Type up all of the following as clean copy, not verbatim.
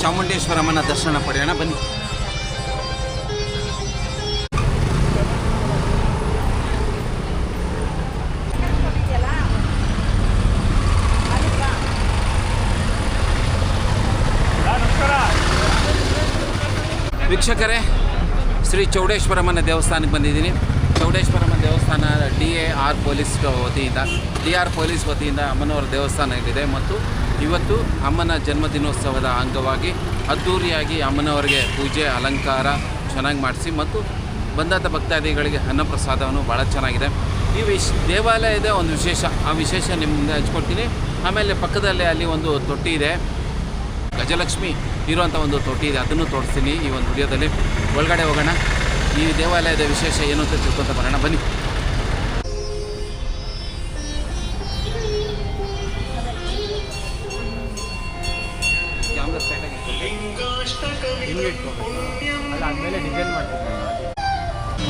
ಚಾಮುಂಡೇಶ್ವರಮ್ಮನ ದರ್ಶನ ಪಡೆಯೋಣ ಬನ್ನಿ. ವೀಕ್ಷಕರೇ, ಶ್ರೀ ಚೌಡೇಶ್ವರಮ್ಮನ ದೇವಸ್ಥಾನಕ್ಕೆ ಬಂದಿದ್ದೀನಿ. ಚೌಡೇಶ್ವರಮ್ಮ ದೇವಸ್ಥಾನ DAR ಪೊಲೀಸ್ ವತಿಯಿಂದ ಅಮ್ಮನವರ ದೇವಸ್ಥಾನ ಇದೆ ಮತ್ತು ಇವತ್ತು ಅಮ್ಮನ ಜನ್ಮದಿನೋತ್ಸವದ ಅಂಗವಾಗಿ ಅದ್ಧೂರಿಯಾಗಿ ಅಮ್ಮನವರಿಗೆ ಪೂಜೆ ಅಲಂಕಾರ ಚೆನ್ನಾಗಿ ಮಾಡಿಸಿ ಮತ್ತು ಬಂದಂಥ ಭಕ್ತಾದಿಗಳಿಗೆ ಅನ್ನಪ್ರಸಾದವನ್ನು ಭಾಳ ಚೆನ್ನಾಗಿದೆ. ಈ ದೇವಾಲಯದ ಒಂದು ವಿಶೇಷ, ಆ ವಿಶೇಷ ನಿಮ್ಮ ಮುಂದೆ ಹಂಚ್ಕೊಡ್ತೀನಿ. ಆಮೇಲೆ ಪಕ್ಕದಲ್ಲೇ ಅಲ್ಲಿ ಒಂದು ತೊಟ್ಟಿ ಇದೆ, ಗಜಲಕ್ಷ್ಮಿ ಇರುವಂಥ ಒಂದು ತೊಟ್ಟಿ ಇದೆ, ಅದನ್ನು ತೋರಿಸ್ತೀನಿ ಈ ಒಂದು ವಿಡಿಯೋದಲ್ಲಿ. ಒಳಗಡೆ ಹೋಗೋಣ, ಈ ದೇವಾಲಯದ ವಿಶೇಷ ಏನು ಅಂತ ತಿಳ್ಕೊತ ಬರೋಣ ಬನ್ನಿ.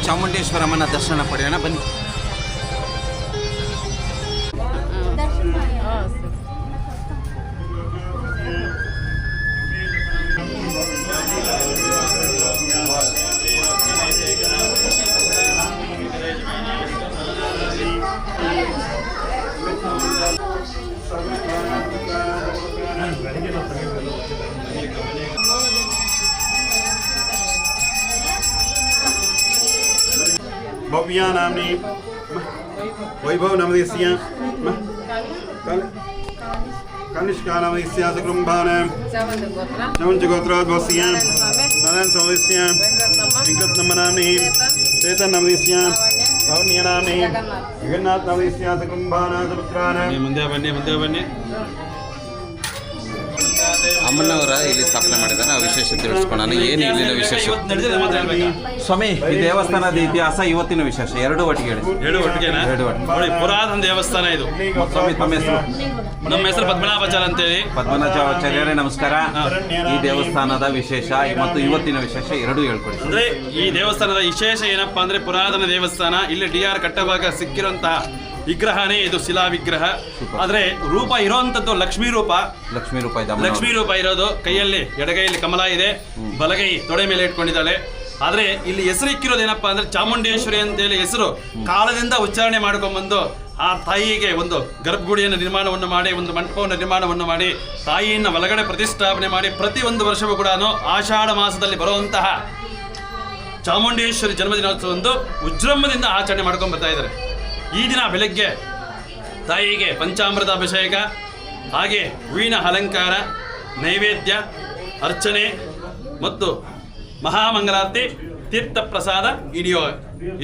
ಚಾಮುಂಡೇಶ್ವರಮ್ಮನ ದರ್ಶನ ಪಡೆಯೋಣ ಬನ್ನಿ. भव्या नामनी वैभव नामदेस्य कनिष्का नामदेस्य सकुंभाने नवंचगोत्रोद्भवस्य नारायण समवेस्य वेंकटनम नामनी चेतन नामदेस्य पौर्ण्य नामनी जगन्नाथ नामदेस्य सकुंभाना सपुत्राने ಮುಂದೆ ಬನ್ನಿ ಅಮ್ಮನವರ ಇಲ್ಲಿ ಸ್ಥಾಪನೆ ಮಾಡಿದ್ದಾರೆ. ಆ ವಿಶೇಷ ತಿಳಿಸ್ಕೊಳ್ಳೋಣ. ಏನು ಇಲ್ಲಿನ ವಿಶೇಷ ಸ್ವಾಮಿ? ಈ ದೇವಸ್ಥಾನದ ಇತಿಹಾಸ, ಇವತ್ತಿನ ವಿಶೇಷ ಎರಡು ಒಟ್ಟಿಗೆ ಹೇಳಿ. ಎರಡು ನೋಡಿ, ಪುರಾತನ ದೇವಸ್ಥಾನ ಇದು. ಸ್ವಾಮಿ ತಮ್ಮ ಹೆಸರು? ನಮ್ಮ ಹೆಸರು ಪದ್ಮನಾಭಾಚಾರ್ಯ ಅಂತೇಳಿ. ಪದ್ಮನಾಭಾಚಾರ್ಯರೇ ನಮಸ್ಕಾರ. ಈ ದೇವಸ್ಥಾನದ ವಿಶೇಷ ಮತ್ತು ಇವತ್ತಿನ ವಿಶೇಷ ಎರಡೂ ಹೇಳ್ಕೊಡಿ. ಅಂದ್ರೆ ಈ ದೇವಸ್ಥಾನದ ವಿಶೇಷ ಏನಪ್ಪಾ ಅಂದ್ರೆ, ಪುರಾತನ ದೇವಸ್ಥಾನ. ಇಲ್ಲಿ DR ಕಟ್ಟವಾಗ ಸಿಕ್ಕಿರುವಂತಹ ವಿಗ್ರಹನೇ ಇದು, ಶಿಲಾ ವಿಗ್ರಹ. ಆದ್ರೆ ರೂಪ ಇರೋಂಥದ್ದು ಲಕ್ಷ್ಮೀ ರೂಪ ಇರೋದು. ಕೈಯಲ್ಲಿ ಎಡಗೈಯಲ್ಲಿ ಕಮಲ ಇದೆ, ಬಲಗೈ ತೊಡೆ ಮೇಲೆ ಇಟ್ಕೊಂಡಿದ್ದಾಳೆ. ಆದ್ರೆ ಇಲ್ಲಿ ಹೆಸರು ಇಕ್ಕಿರೋದೇನಪ್ಪಾ ಅಂದ್ರೆ ಚಾಮುಂಡೇಶ್ವರಿ ಅಂತೇಳಿ ಹೆಸರು ಕಾಲದಿಂದ ಉಚ್ಚಾರಣೆ ಮಾಡ್ಕೊಂಡ್ಬಂದು ಆ ತಾಯಿಗೆ ಒಂದು ಗರ್ಭಗುಡಿಯನ್ನು ನಿರ್ಮಾಣವನ್ನು ಮಾಡಿ, ಒಂದು ಮಂಟಪವನ್ನು ನಿರ್ಮಾಣವನ್ನು ಮಾಡಿ, ತಾಯಿಯನ್ನು ಒಳಗಡೆ ಪ್ರತಿಷ್ಠಾಪನೆ ಮಾಡಿ, ಪ್ರತಿ ಒಂದು ವರ್ಷವೂ ಕೂಡ ಆಷಾಢ ಮಾಸದಲ್ಲಿ ಬರುವಂತಹ ಚಾಮುಂಡೇಶ್ವರಿ ಜನ್ಮದಿನೋತ್ಸವವನ್ನು ವಿಜೃಂಭಣೆಯಿಂದ ಆಚರಣೆ ಮಾಡ್ಕೊಂಡು ಬರ್ತಾ ಇದ್ದಾರೆ. ಈ ದಿನ ಬೆಳಗ್ಗೆ ತಾಯಿಗೆ ಪಂಚಾಮೃತ ಅಭಿಷೇಕ, ಹಾಗೆ ಹೂವಿನ ಅಲಂಕಾರ, ನೈವೇದ್ಯ, ಅರ್ಚನೆ ಮತ್ತು ಮಹಾಮಂಗಲಾರತಿ, ತೀರ್ಥ ಪ್ರಸಾದ ಹಿಡಿಯೋ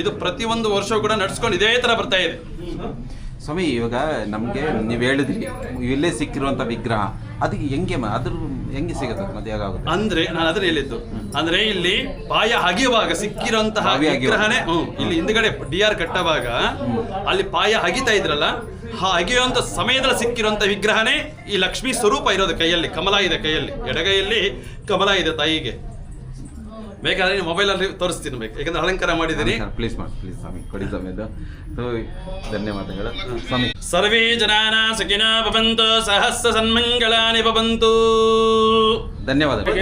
ಇದು ಪ್ರತಿಯೊಂದು ವರ್ಷವೂ ಕೂಡ ನಡೆಸ್ಕೊಂಡು ಇದೇ ಥರ ಬರ್ತಾ ಇದೆ. ಸ್ವಾಮಿ, ಇವಾಗ ನಮಗೆ ನೀವು ಹೇಳಿದ್ರಿ ಇಲ್ಲೇ ಸಿಕ್ಕಿರುವಂಥ ವಿಗ್ರಹ, ಅದಕ್ಕೆ ಹೆಂಗೆ ಸಿಗುತ್ತೆ ಮತ್ತೆ ಹೇಗಾಗುತ್ತೆ ಅಂದ್ರೆ ನಾನು ಅದನ್ನ ಹೇಳಿದ್ದು. ಅಂದ್ರೆ ಇಲ್ಲಿ ಪಾಯ ಹಗಿಯುವಾಗ ಸಿಕ್ಕಿರುವಂತಹ ವಿಗ್ರಹನೇ ಇಲ್ಲಿ ಹಿಂದ್ಗಡೆ DR ಕಟ್ಟವಾಗ ಅಲ್ಲಿ ಪಾಯ ಹಗಿತಾ ಇದ್ರಲ್ಲ, ಆ ಹಗಿಯುವಂತ ಸಮಯದಲ್ಲಿ ಸಿಕ್ಕಿರುವಂತ ವಿಗ್ರಹನೇ ಈ ಲಕ್ಷ್ಮೀ ಸ್ವರೂಪ ಇರೋದು. ಕೈಯಲ್ಲಿ ಕಮಲ ಇದೆ, ಕೈಯಲ್ಲಿ ಎಡಗೈಯಲ್ಲಿ ಕಮಲ ಇದೆ ತಾಯಿಗೆ. ಬೇಕಾದ್ರೆ ನೀವು ಮೊಬೈಲಲ್ಲಿ ತೋರಿಸ್ತೀನಿ, ಬೇಕು ಯಾಕಂದ್ರೆ ಅಲಂಕಾರ ಮಾಡಿದ್ದೀನಿ. ಪ್ಲೀಸ್ ಸ್ವಾಮಿ ಕೊಡಿ ಸಮಯದ. ಧನ್ಯವಾದಗಳು ಸ್ವಾಮಿ. ಸರ್ವೇ ಜನಾನ ಸುಖಿನೋ ಭವಂತು, ಸಹಸ್ರ ಸನ್ಮಂಗಳಾನಿ ಭವಂತು. ಧನ್ಯವಾದಗಳು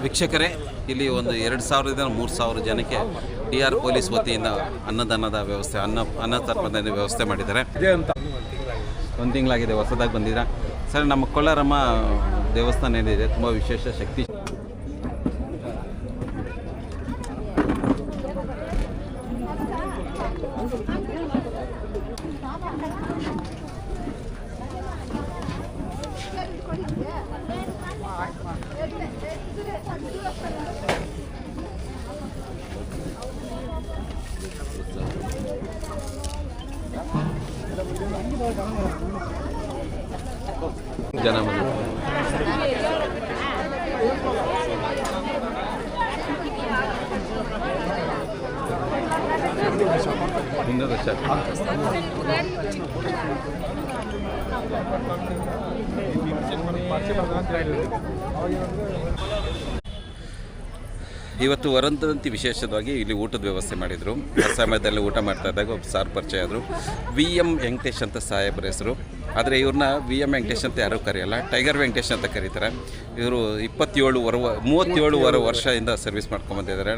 ವೀಕ್ಷಕರೇ. ಇಲ್ಲಿ ಒಂದು 2000ರಿಂದ 3000 ಜನಕ್ಕೆ DR ಪೊಲೀಸ್ ವತಿಯಿಂದ ಅನ್ನದಾನದ ವ್ಯವಸ್ಥೆ, ಅನ್ನತರ್ಪಣದ ವ್ಯವಸ್ಥೆ ಮಾಡಿದ್ದಾರೆ. ಒಂದು ತಿಂಗಳಾಗಿದೆ ಹೊಸದಾಗಿ ಬಂದಿದ್ದೀರಾ ಸರ್. ನಮ್ಮ ಕೊಲ್ಲಾರಮ್ಮ ದೇವಸ್ಥಾನ ಏನಿದೆ ತುಂಬ ವಿಶೇಷ ಶಕ್ತಿ. ಜನ ಇವತ್ತು ವರಂತಿ ವಿಶೇಷವಾಗಿ ಇಲ್ಲಿ ಊಟದ ವ್ಯವಸ್ಥೆ ಮಾಡಿದರು. ಆ ಸಮಯದಲ್ಲಿ ಊಟ ಮಾಡ್ತಾ ಇದ್ದಾಗ ಒಬ್ಬ ಸಾರ್ ಪರಿಚಯ ಆದರು. VM ವೆಂಕಟೇಶ್ ಅಂತ ಸಾಹೇಬ್ರ ಹೆಸರು. ಆದರೆ ಇವ್ರನ್ನ VM ವೆಂಕಟೇಶ್ ಅಂತ ಯಾರೂ ಕರೆಯಲ್ಲ, ಟೈಗರ್ ವೆಂಕಟೇಶ್ ಅಂತ ಕರೀತಾರೆ. ಇವರು 37 ವರ್ಷದಿಂದ ಸರ್ವಿಸ್ ಮಾಡ್ಕೊಂಬಂದಿದ್ದಾರೆ.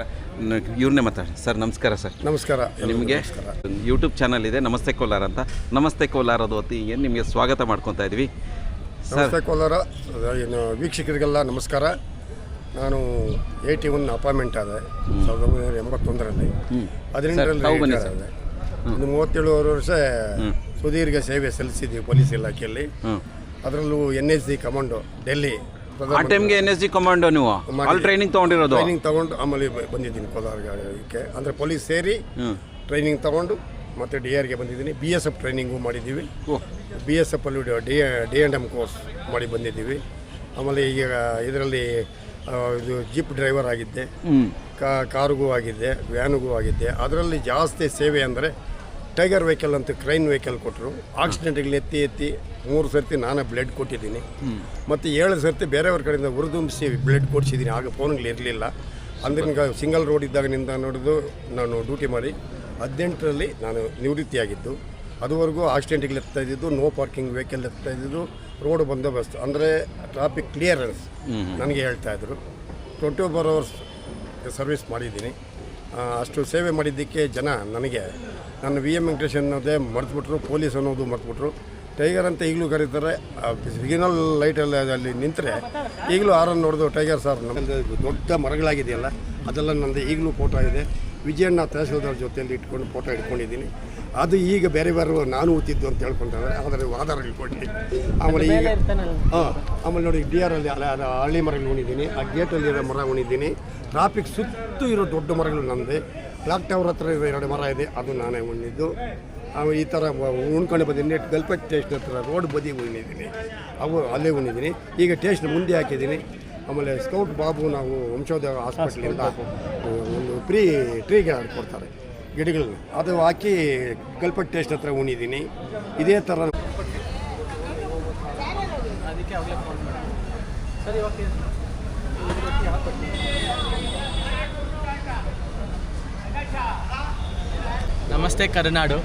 ಇವ್ರನ್ನೇ ಮಾತಾಡಿ. ಸರ್ ನಮಸ್ಕಾರ. ಸರ್ ನಮಸ್ಕಾರ. ನಿಮಗೆ ಯೂಟ್ಯೂಬ್ ಚಾನಲ್ ಇದೆ ನಮಸ್ತೆ ಕೋಲಾರ ಅಂತ. ನಮಸ್ತೆ ಕೋಲಾರದ ಹೊತ್ತಿಗೆ ನಿಮಗೆ ಸ್ವಾಗತ ಮಾಡ್ಕೊತಾ ಇದ್ವಿ. ನಮಸ್ತೆ ಕೋಲಾರ ವೀಕ್ಷಕರಿಗೆಲ್ಲ ನಮಸ್ಕಾರ. ನಾನು 81 ಅಪಾಯಿಂಟ್ಮೆಂಟ್ ಆದೆ 1981ರಲ್ಲಿ. 18ರಲ್ಲಿ ಆದೆ. ಒಂದು 37 ವರ್ಷ ಸುದೀರ್ಘ ಸೇವೆ ಸಲ್ಲಿಸಿದ್ದೀವಿ ಪೊಲೀಸ್ ಇಲಾಖೆಯಲ್ಲಿ. ಅದರಲ್ಲೂ NSG ಕಮಾಂಡೋ ಡೆಲ್ಲಿ. ಆ ಟೈಮ್ಗೆ NSG ಕಮಾಂಡೋ ನೀವು ಟ್ರೈನಿಂಗ್ ತೊಗೊಂಡಿರೋದು? ಟ್ರೈನಿಂಗ್ ತೊಗೊಂಡು ಆಮೇಲೆ ಬಂದಿದ್ದೀನಿ ಕೋಲಾರಕ್ಕೆ. ಅಂದರೆ ಪೊಲೀಸ್ ಸೇರಿ ಟ್ರೈನಿಂಗ್ ತೊಗೊಂಡು ಮತ್ತು DRಗೆ ಬಂದಿದ್ದೀನಿ. BSF ಟ್ರೈನಿಂಗು ಮಾಡಿದ್ದೀವಿ. BSF ಅಲ್ಲಿ D&M ಕೋರ್ಸ್ ಮಾಡಿ ಬಂದಿದ್ದೀವಿ. ಆಮೇಲೆ ಈಗ ಇದರಲ್ಲಿ ಇದು ಜೀಪ್ ಡ್ರೈವರ್ ಆಗಿದ್ದೆ, ಕಾರಿಗೂ ಆಗಿದ್ದೆ, ವ್ಯಾನಿಗೂ ಆಗಿದ್ದೆ. ಅದರಲ್ಲಿ ಜಾಸ್ತಿ ಸೇವೆ ಅಂದರೆ ಟೈಗರ್ ವೆಹಿಕಲ್ ಅಂತ ಕ್ರೈನ್ ವೆಹಿಕಲ್ ಕೊಟ್ಟರು. ಆಕ್ಸಿಡೆಂಟ್ಗಳು ಎತ್ತಿ 3 ಸರ್ತಿ ನಾನೇ ಬ್ಲಡ್ ಕೊಟ್ಟಿದ್ದೀನಿ. ಮತ್ತು 7 ಸರ್ತಿ ಬೇರೆಯವ್ರ ಕಡೆಯಿಂದ ಹುರಿದುಂಬಿಸಿ ಬ್ಲಡ್ ಕೊಡಿಸಿದ್ದೀನಿ. ಆಗ ಫೋನ್ಗಳು ಇರಲಿಲ್ಲ. ಅಂದ್ರೆ ಸಿಂಗಲ್ ರೋಡ್ ಇದ್ದಾಗಿನಿಂದ ನೋಡಿದು ನಾನು ಡ್ಯೂಟಿ ಮಾಡಿ 18ರಲ್ಲಿ ನಾನು ನಿವೃತ್ತಿಯಾಗಿದ್ದು. ಅದುವರೆಗೂ ಆಕ್ಸಿಡೆಂಟ್ಗಳು ಎತ್ತಾ ಇದ್ದಿದ್ದು, ನೋ ಪಾರ್ಕಿಂಗ್ ವೆಹಿಕಲ್ ಎತ್ತಾ ಇದ್ದಿದ್ದು, ರೋಡ್ ಬಂದೋಬಸ್ತ್ ಅಂದರೆ ಟ್ರಾಫಿಕ್ ಕ್ಲಿಯರೆನ್ಸ್ ನನಗೆ ಹೇಳ್ತಾಯಿದ್ರು. 24 ಅವರ್ಸ್ ಸರ್ವಿಸ್ ಮಾಡಿದ್ದೀನಿ. ಅಷ್ಟು ಸೇವೆ ಮಾಡಿದ್ದಕ್ಕೆ ಜನ ನನಗೆ ನನ್ನ VM ವೆಂಕಟೇಶ್ ಅನ್ನೋದೇ ಮರೆತುಬಿಟ್ರು, ಪೊಲೀಸ್ ಅನ್ನೋದು ಮರೆತುಬಿಟ್ರು. ಟೈಗರ್ ಅಂತ ಈಗಲೂ ಕರೀತಾರೆ. ಸಿಗ್ನಲ್ ಲೈಟಲ್ಲಿ ಅಲ್ಲಿ ನಿಂತರೆ ಈಗಲೂ ಆರನ್ನು ನೋಡಿದು ಟೈಗರ್ ಸರ್. ನಮ್ಮದು ದೊಡ್ಡ ಮರಗಳಾಗಿದೆಯಲ್ಲ ಅದೆಲ್ಲ ನನ್ನದು ಈಗಲೂ ಫೋಟೋ ಇದೆ. ವಿಜಯಣ್ಣ ತಹಸೀಲ್ದಾರ್ ಜೊತೆಯಲ್ಲಿ ಇಟ್ಕೊಂಡು ಫೋಟೋ ಇಟ್ಕೊಂಡಿದ್ದೀನಿ. ಅದು ಈಗ ಬೇರೆ ನಾನು ಓದ್ತಿದ್ದು ಅಂತ ಹೇಳ್ಕೊತಾರೆ. ಆದರೆ ಆಧಾರ ಇಟ್ಕೊಂಡಿದ್ದೀನಿ. ಆಮೇಲೆ ಈಗ ಆಮೇಲೆ ನೋಡಿ DR ಅಲ್ಲಿ ಹಳ್ಳಿ ಮರಗಳು ಉಣಿದ್ದೀನಿ. ಆ ಗೇಟಲ್ಲಿರೋ ಮರ ಉಣಿದ್ದೀನಿ. ಟ್ರಾಫಿಕ್ ಸುತ್ತು ಇರೋ ದೊಡ್ಡ ಮರಗಳು ನನ್ನದೇ. ಕ್ಲಾಕ್ ಟವರ್ ಹತ್ರ ಇರೋ 2 ಮರ ಇದೆ, ಅದು ನಾನೇ ಉಣಿದ್ದು. ಈ ಥರ ಉಣ್ಕೊಂಡು ಬಂದಿದ್ದೀನಿ. ಗಲ್ಪಟ್ ಟೇಸ್ಟ್ ಹತ್ರ ರೋಡ್ ಬದಿ ಉಣಿದ್ದೀನಿ, ಅವು ಅಲ್ಲೇ ಉಣಿದ್ದೀನಿ. ಈಗ ಟೇಸ್ಟ್ ಮುಂದೆ ಹಾಕಿದ್ದೀನಿ. ಆಮೇಲೆ ಸ್ಕೌಟ್ ಬಾಬು ನಾವು ವಂಶೋದಯ ಹಾಸ್ಪಿಟ್ಲಿಂದ ಒಂದು ಟ್ರೀ ಗಾರ್ಡ್ ಕೊಡ್ತಾರೆ ಗಿಡಗಳನ್ನು, ಅದು ಹಾಕಿ ಗಲ್ಪಟ್ ಟೇಸ್ಟ್ ಹತ್ರ ಉಣಿದ್ದೀನಿ. ಇದೇ ಥರ ನಮಸ್ತೆ ಕರುನಾಡು.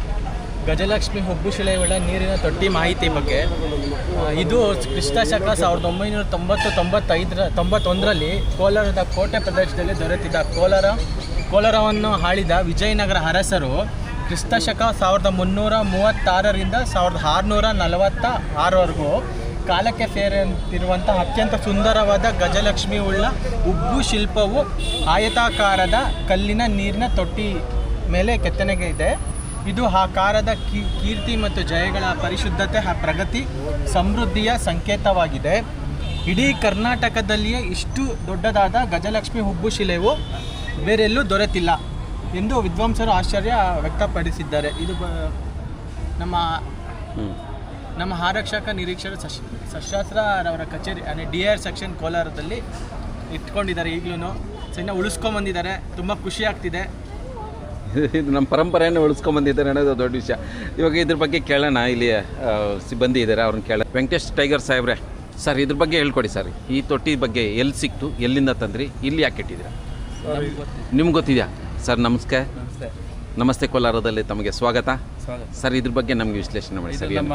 ಗಜಲಕ್ಷ್ಮಿ ಹುಬ್ಬು ಶಿಲೆಯುಳ್ಳ ನೀರಿನ ತೊಟ್ಟಿ ಮಾಹಿತಿ ಬಗ್ಗೆ. ಇದು ಕ್ರಿಸ್ತಶಕ 1990-91ರಲ್ಲಿ ಕೋಲಾರದ ಕೋಟೆ ಪ್ರದೇಶದಲ್ಲಿ ದೊರೆತಿದ್ದ ಕೋಲಾರವನ್ನು ಆಳಿದ ವಿಜಯನಗರ ಅರಸರು ಕ್ರಿಸ್ತಶಕ 1336ರಿಂದ 1646ವರೆಗೂ ಕಾಲಕ್ಕೆ ಸೇರಿರುವಂಥ ಅತ್ಯಂತ ಸುಂದರವಾದ ಗಜಲಕ್ಷ್ಮಿ ಉಳ್ಳ ಉಬ್ಬು ಶಿಲ್ಪವು ಆಯತಾಕಾರದ ಕಲ್ಲಿನ ನೀರಿನ ತೊಟ್ಟಿ ಮೇಲೆ ಕೆತ್ತನೆಗೆ ಇದೆ. ಇದು ಆ ಕಾಲದ ಕೀರ್ತಿ ಮತ್ತು ಜಯಗಳ ಪರಿಶುದ್ಧತೆ, ಪ್ರಗತಿ, ಸಮೃದ್ಧಿಯ ಸಂಕೇತವಾಗಿದೆ. ಇಡೀ ಕರ್ನಾಟಕದಲ್ಲಿಯೇ ಇಷ್ಟು ದೊಡ್ಡದಾದ ಗಜಲಕ್ಷ್ಮಿ ಹುಬ್ಬು ಶಿಲೆಯು ಬೇರೆಲ್ಲೂ ದೊರೆತಿಲ್ಲ ಎಂದು ವಿದ್ವಾಂಸರು ಆಶ್ಚರ್ಯ ವ್ಯಕ್ತಪಡಿಸಿದ್ದಾರೆ. ಇದು ನಮ್ಮ ಆರಕ್ಷಕ ನಿರೀಕ್ಷಕ ಸಶಸ್ತ್ರರವರ ಕಚೇರಿ ಅಂದರೆ DR ಸೆಕ್ಷನ್ ಕೋಲಾರದಲ್ಲಿ ಇಟ್ಕೊಂಡಿದ್ದಾರೆ. ಈಗಲೂ ಇನ್ನು ಉಳಿಸ್ಕೊಂಬಂದಿದ್ದಾರೆ. ತುಂಬ ಖುಷಿ ಆಗ್ತಿದೆ. ಇದು ನಮ್ಮ ಪರಂಪರೆಯನ್ನು ಉಳಿಸ್ಕೊಂಬಂದಿದ್ದಾರೆ ಅನ್ನೋದು ದೊಡ್ಡ ವಿಷಯ. ಇವಾಗ ಇದ್ರ ಬಗ್ಗೆ ಕೇಳೋಣ. ಇಲ್ಲಿ ಸಿಬ್ಬಂದಿ ಇದ್ದಾರೆ, ಅವ್ರನ್ನ ಕೇಳ. ವೆಂಕಟೇಶ್ ಟೈಗರ್ ಸಾಹೇಬ್ರೆ, ಸರ್ ಇದ್ರ ಬಗ್ಗೆ ಹೇಳ್ಕೊಡಿ ಸರ್. ಈ ತೊಟ್ಟಿ ಬಗ್ಗೆ ಎಲ್ಲಿ ಸಿಕ್ತು, ಎಲ್ಲಿಂದ ತಂದ್ರಿ, ಇಲ್ಲಿ ಯಾಕೆ ಇಟ್ಟಿದ್ದೀರಾ? ನಿಮ್ಗೆ ಗೊತ್ತಿದೆಯಾ ಸರ್? ನಮಸ್ಕಾರ. ನಮಸ್ತೆ ಕೋಲಾರದಲ್ಲಿ ತಮಗೆ ಸ್ವಾಗತ ಸರ್. ಇದ್ರ ಬಗ್ಗೆ ನಮಗೆ ವಿಶ್ಲೇಷಣೆ ಮಾಡಿ ಸರ್. ನಮ್ಮ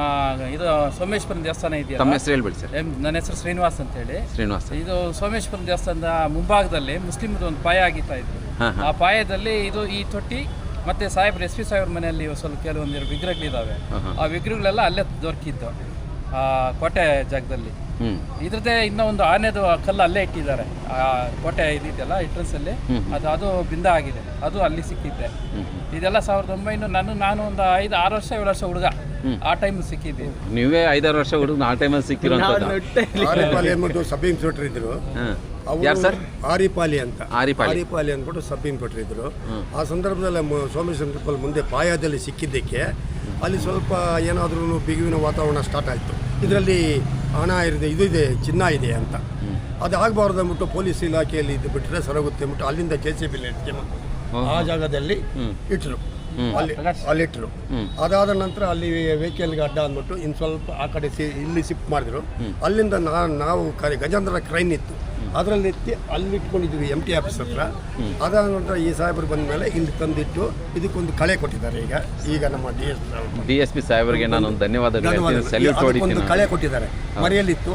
ಇದು ಸೋಮೇಶ್ವರನ ದೇವಸ್ಥಾನ ಇದೆಯಲ್ಲ, ತಮ್ಮ ಹೆಸರು ಹೇಳ್ಬೇಡಿ ಸರ್. ನನ್ನ ಹೆಸರು ಶ್ರೀನಿವಾಸ್ ಅಂತ ಹೇಳಿ. ಶ್ರೀನಿವಾಸ್. ಇದು ಸೋಮೇಶ್ವರನ ದೇವಸ್ಥಾನದ ಮುಂಭಾಗದಲ್ಲಿ ಮುಸ್ಲಿಮರು ಒಂದು ಪಾಯ ಆಗಿತ್ತಾ ಇತ್ತು. ಆ ಪಾಯದಲ್ಲಿ ಇದು ಈ ತೊಟ್ಟಿ ಮತ್ತೆ ಸಾಹೇಬ್ರು SP ಸಾಹೇಬ್ರ ಮನೆಯಲ್ಲಿ ಸ್ವಲ್ಪ ಕೆಲವೊಂದು ವಿಗ್ರಹಗಳಿದ್ದಾವೆ. ಆ ವಿಗ್ರಹಗಳೆಲ್ಲ ಅಲ್ಲೇ ದೊರಕಿದ್ದು ಆ ಕೋಟೆ ಜಾಗದಲ್ಲಿ. ಇದ್ರದ್ದೇ ಇನ್ನೂ ಒಂದು ಆನೆದು ಕಲ್ಲು ಅಲ್ಲೇ ಇಟ್ಟಿದ್ದಾರೆ. ಆ ಕೋಟೆ ಇದೆಯಲ್ಲ ಎಂಟ್ರೆನ್ಸ್ ಅಲ್ಲಿ, ಅದು ಬಿಂದ ಆಗಿದೆ, ಅದು ಅಲ್ಲಿ ಸಿಕ್ಕಿದ್ದೆ. ಇದೆಲ್ಲ 1900 ನಾನು ಒಂದು 5-6 ವರ್ಷ 7 ವರ್ಷ ಹುಡುಗ ಆ ಟೈಮ್ ಸಿಕ್ಕಿದ್ದೆ. ನೀವೇ 5-6 ವರ್ಷ ಹುಡುಗ ಆ ಟೈಮಲ್ಲಿ ಸಿಕ್ಕಿರೋ ಆರಿಪಾಲಿ ಅಂದ್ಬಿಟ್ಟು ಸಬ್ ಇನ್ಸ್ಪೆಕ್ಟರ್ ಇದ್ರು. ಯಾರು ಸರ್? ಆರಿಪಾಲಿ ಅಂದ್ಬಿಟ್ಟು ಸಬ್ ಇನ್ಸ್ಪೆಕ್ಟರ್ ಇದ್ರು. ಆ ಸಂದರ್ಭದಲ್ಲಿ ಸೋಮೇಶ್ವರ ಟೆಂಪಲ್ ಮುಂದೆ ಪಾಯದಲ್ಲಿ ಸಿಕ್ಕಿದ್ದಕ್ಕೆ ಅಲ್ಲಿ ಸ್ವಲ್ಪ ಏನಾದ್ರೂ ಬಿಗುವಿನ ವಾತಾವರಣ ಸ್ಟಾರ್ಟ್ ಆಯಿತು. ಇದರಲ್ಲಿ ಹಣ ಇದೆ, ಚಿನ್ನ ಇದೆ ಅಂತ. ಅದು ಆಗಬಾರ್ದು ಅಂದ್ಬಿಟ್ಟು ಪೊಲೀಸ್ ಇಲಾಖೆಯಲ್ಲಿ ಇದು ಬಿಟ್ಟರೆ ಸರೋಗುತ್ತೆ ಅಂದ್ಬಿಟ್ಟು ಅಲ್ಲಿಂದ JCB ಆ ಜಾಗದಲ್ಲಿ ಇಟ್ಟರು. ಅಲ್ಲಿಟ್ಟರು. ಅದಾದ ನಂತರ ಅಲ್ಲಿ ವೆಹಿಕಲ್ಗೆ ಅಡ್ಡ ಅಂದ್ಬಿಟ್ಟು ಇನ್ನು ಸ್ವಲ್ಪ ಆ ಕಡೆ ಇಲ್ಲಿ ಶಿಫ್ಟ್ ಮಾಡಿದ್ರು. ಅಲ್ಲಿಂದ ನಾವು ಗಜೇಂದ್ರ ಕ್ರೈನ್ ಇತ್ತು, ಅದರಲ್ಲಿ ಎತ್ತಿ ಅಲ್ಲಿ ಇಟ್ಕೊಂಡಿದ್ವಿ MT ಆಫೀಸ್ ಹತ್ರ. ಅದಾದ ನಂತರ ಈ ಸಾಹೇಬರು ಬಂದ ಮೇಲೆ ಇಲ್ಲಿ ತಂದಿಟ್ಟು ಇದಕ್ಕೊಂದು ಕಳೆ ಕೊಟ್ಟಿದ್ದಾರೆ. ಈಗ ನಮ್ಮ DSP ಸಾಹೇಬರಿಗೆ ನಾನು ಧನ್ಯವಾದಗಳು ಸಲ್ಯೂಟ್ ಒಂದು ಹೊಡಿತೀನಿ. ಕಳೆ ಕೊಟ್ಟಿದ್ದಾರೆ, ಮರೆಯಲ್ಲಿತ್ತು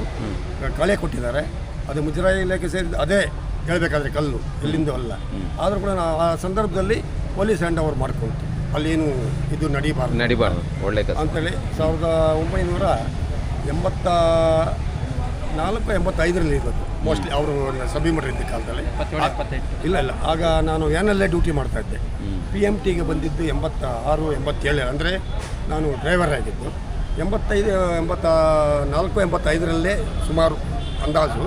ಕಳೆ ಕೊಟ್ಟಿದ್ದಾರೆ. ಅದು ಮುಜರಾಯಿ ಇಲಾಖೆ ಸೇರಿದ ಅದೇ ಹೇಳಬೇಕಾದ್ರೆ ಕಲ್ಲು ಇಲ್ಲಿಂದ ಅಲ್ಲ. ಆದರೂ ಕೂಡ ಆ ಸಂದರ್ಭದಲ್ಲಿ ಪೊಲೀಸ್ ಹ್ಯಾಂಡ್ ಓವರ್ ಮಾಡ್ಕೊಳ್ತು, ಅಲ್ಲೇನು ಇದು ನಡೀಬಾರ್ದು ಒಳ್ಳೆ ಕೆಲಸ ಅಂತೇಳಿ 1984-85ರಲ್ಲಿ ಇರೋದು ಮೋಸ್ಟ್ಲಿ ಅವರು ಸಬ್ಮಿಟರ್ ಇದ್ದ ಕಾಲದಲ್ಲಿ. ಇಲ್ಲ ಆಗ ನಾನು ವ್ಯಾನಲ್ಲೇ ಡ್ಯೂಟಿ ಮಾಡ್ತಾ ಇದ್ದೆ. PMTಗೆ ಬಂದಿದ್ದು 86-87, ಅಂದರೆ ನಾನು ಡ್ರೈವರ್ ಆಗಿದ್ದು. 84-85ರಲ್ಲೇ ಸುಮಾರು ಅಂದಾಜು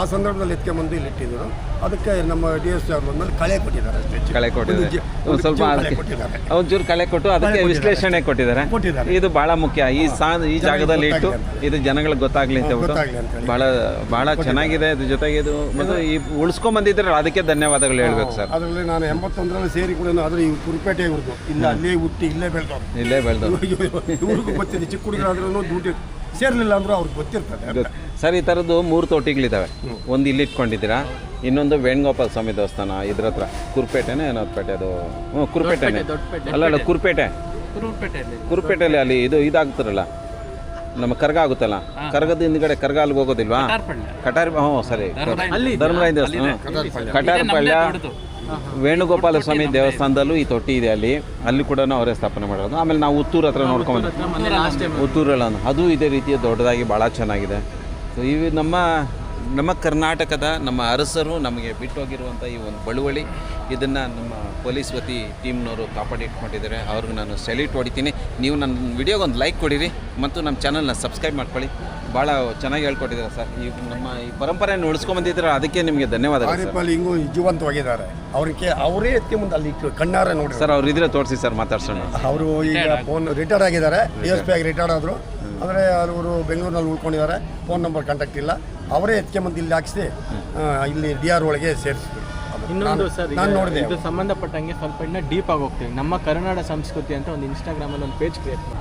ಆ ಸಂದರ್ಭದಲ್ಲಿ ಎತ್ಕೊಂಡ್ಬಂದು ಇಲ್ಲಿ ಇಟ್ಟಿದ್ದರು. ಅದಕ್ಕೆ ನಮ್ಮ DSP ಅವ್ರು ಬಂದ್ಮೇಲೆ ಕಳೆ ಕೊಟ್ಟಿದ್ದಾರೆ ಅಷ್ಟೇ. ಕಳೆ ಕೊಟ್ಟಿದ್ದಾರೆ, ಸ್ವಲ್ಪ ಕೊಟ್ಟಿದ್ದಾರೆ, ಒಂಚೂರು ಕಳೆ ಕೊಟ್ಟು ಅದಕ್ಕೆ ವಿಶ್ಲೇಷಣೆ ಕೊಟ್ಟಿದ್ದಾರೆ. ಇದು ಬಹಳ ಮುಖ್ಯ. ಈ ಜಾಗದಲ್ಲಿ ಇಟ್ಟು ಇದು ಜನಗಳಿಗೆ ಗೊತ್ತಾಗ್ಲಿ ಅಂತ ಹೇಳ್ಬಿಟ್ಟು ಬಹಳ ಚೆನ್ನಾಗಿದೆ. ಇದ್ರ ಜೊತೆಗೆ ಇದು ಮತ್ತು ಈ ಉಳಿಸ್ಕೊಂಡ್ ಬಂದಿದ್ರೆ ಅದಕ್ಕೆ ಧನ್ಯವಾದಗಳು ಹೇಳ್ಬೇಕು ಸರ್. ಅದರಲ್ಲಿ ನಾನು 81ರಲ್ಲಿ ಸೇರಿ ಕೂಡ ಆದರೆ ಈ ಕುರುಪೇಟೆ ಇವ್ರದ್ದು ಇಲ್ಲ, ಅಲ್ಲೇ ಹುಟ್ಟಿ ಇಲ್ಲೇ ಬೆಳೆದವ್ರು. ಇವ್ರಿಗೂ ಗೊತ್ತಿದೆ, ಚಿಕ್ಕ ಹುಡುಗರಾದ್ರೂ ಡ್ಯೂಟಿ ಸೇರಲಿಲ್ಲ ಅಂದರೂ ಅವ್ರಿಗೆ ಗೊತ್ತಿರ್ತದೆ ಸರ್. ಈ ಥರದ್ದು 3 ತೋಟಿಗಳಿದ್ದಾವೆ. ಒಂದು ಇಲ್ಲಿ ಇಟ್ಕೊಂಡಿದ್ದೀರಾ, ಇನ್ನೊಂದು ವೇಣುಗೋಪಾಲ ಸ್ವಾಮಿ ದೇವಸ್ಥಾನ ಇದ್ರ ಹತ್ರ ಕುರುಪೇಟೆನೇ ಏನೋ ಪೇಟೆ, ಅದು ಕುರುಪೇಟೆನೇ ಅಲ್ಲ ಕುರುಪೇಟೆಯಲ್ಲಿ ಅಲ್ಲಿ ಇದಾಗ್ತಾರಲ್ಲ, ನಮ್ಮ ಕರ್ಗ ಆಗುತ್ತಲ್ಲ, ಕರ್ಗದ ಹಿಂದ್ಗಡೆ ಕರ್ಗ ಅಲ್ಲಿಗೆ ಹೋಗೋದಿಲ್ವಾ? ಸರಿ, ಧರ್ಮರಾಯ ದೇವಸ್ಥಾನ ಕಟಾರಪಳ್ಳ ವೇಣುಗೋಪಾಲ ಸ್ವಾಮಿ ದೇವಸ್ಥಾನದಲ್ಲೂ ಈ ತೊಟ್ಟಿ ಇದೆ. ಅಲ್ಲಿ ಕೂಡ ಅವರೇ ಸ್ಥಾಪನೆ ಮಾಡೋದು. ಆಮೇಲೆ ನಾವು ಉತ್ತೂರು ಹತ್ರ ನೋಡ್ಕೊಂಡು ಉತ್ತೂರಲ್ಲ, ಅದು ಇದೇ ರೀತಿಯ ದೊಡ್ಡದಾಗಿ ಭಾಳ ಚೆನ್ನಾಗಿದೆ. ಸೊ ಇವು ನಮ್ಮ ಕರ್ನಾಟಕದ ನಮ್ಮ ಅರಸರು ನಮಗೆ ಬಿಟ್ಟೋಗಿರುವಂಥ ಈ ಒಂದು ಬಳುವಳಿ, ಇದನ್ನು ನಮ್ಮ ಪೊಲೀಸ್ ವತಿ ಟೀಮ್ನವರು ಕಾಪಾಡಿಟ್ಕೊಂಡಿದ್ದಾರೆ. ಅವ್ರಿಗೆ ನಾನು ಸೆಲ್ಯೂಟ್ ಹೊಡಿತೀನಿ. ನೀವು ನನ್ನ ವಿಡಿಯೋಗೆ ಒಂದು ಲೈಕ್ ಕೊಡಿರಿ ಮತ್ತು ನಮ್ಮ ಚಾನಲ್ನ ಸಬ್ಸ್ಕ್ರೈಬ್ ಮಾಡ್ಕೊಳ್ಳಿ. ಭಾಳ ಚೆನ್ನಾಗಿ ಹೇಳ್ಕೊಟ್ಟಿದ್ದಾರೆ ಸರ್. ಈ ನಮ್ಮ ಈ ಪರಂಪರೆಯನ್ನು ಉಳಿಸ್ಕೊಂಬಂದಿದ್ದಾರೆ, ಅದಕ್ಕೆ ನಿಮಗೆ ಧನ್ಯವಾದಗಳು. ಹಿಂಗೂ ಜೀವಂತವಾಗಿದ್ದಾರೆ. ಅವರೇ ಎತ್ತಿ ಮುಂದೆ ಅಲ್ಲಿ ಕಣ್ಣಾರ ನೋಡಿ ಸರ್. ಅವ್ರು ಇದ್ರೆ ತೋರಿಸಿ ಸರ್, ಮಾತಾಡ್ಸೋಣ. ಅವರು ಈಗ ಫೋನ್ ರಿಟೈರ್ಡ್ ಆಗಿದ್ದಾರೆ, DSP ಆಗಿ ರಿಟೈರ್ಡ್ ಆದರು. ಆದರೆ ಅವರು ಬೆಂಗಳೂರಿನಲ್ಲಿ ಉಳ್ಕೊಂಡಿದ್ದಾರೆ, ಫೋನ್ ನಂಬರ್ ಕಾಂಟ್ಯಾಕ್ಟ್ ಇಲ್ಲ. ಅವರೇ ಎತ್ಕೊಂಬಂದು ಇಲ್ಲಿ ಹಾಕಿಸಿ ಇಲ್ಲಿ DR ಒಳಗೆ ಸೇರಿಸಿದ್ರು. ಇನ್ನೊಂದು ಸರ್, ನಾನು ನೋಡಿದೆ, ಇದು ಸಂಬಂಧಪಟ್ಟಂಗೆ ಸ್ವಲ್ಪ ಇನ್ನ ಡೀಪ್ ಆಗಿ ಹೋಗ್ತೀವಿ. ನಮ್ಮ ಕನ್ನಡ ಸಂಸ್ಕೃತಿ ಅಂತ ಒಂದು Instagramನಲ್ಲಿ ಒಂದು ಪೇಜ್ ಕ್ರಿಯೇಟ್ ಮಾಡಿ.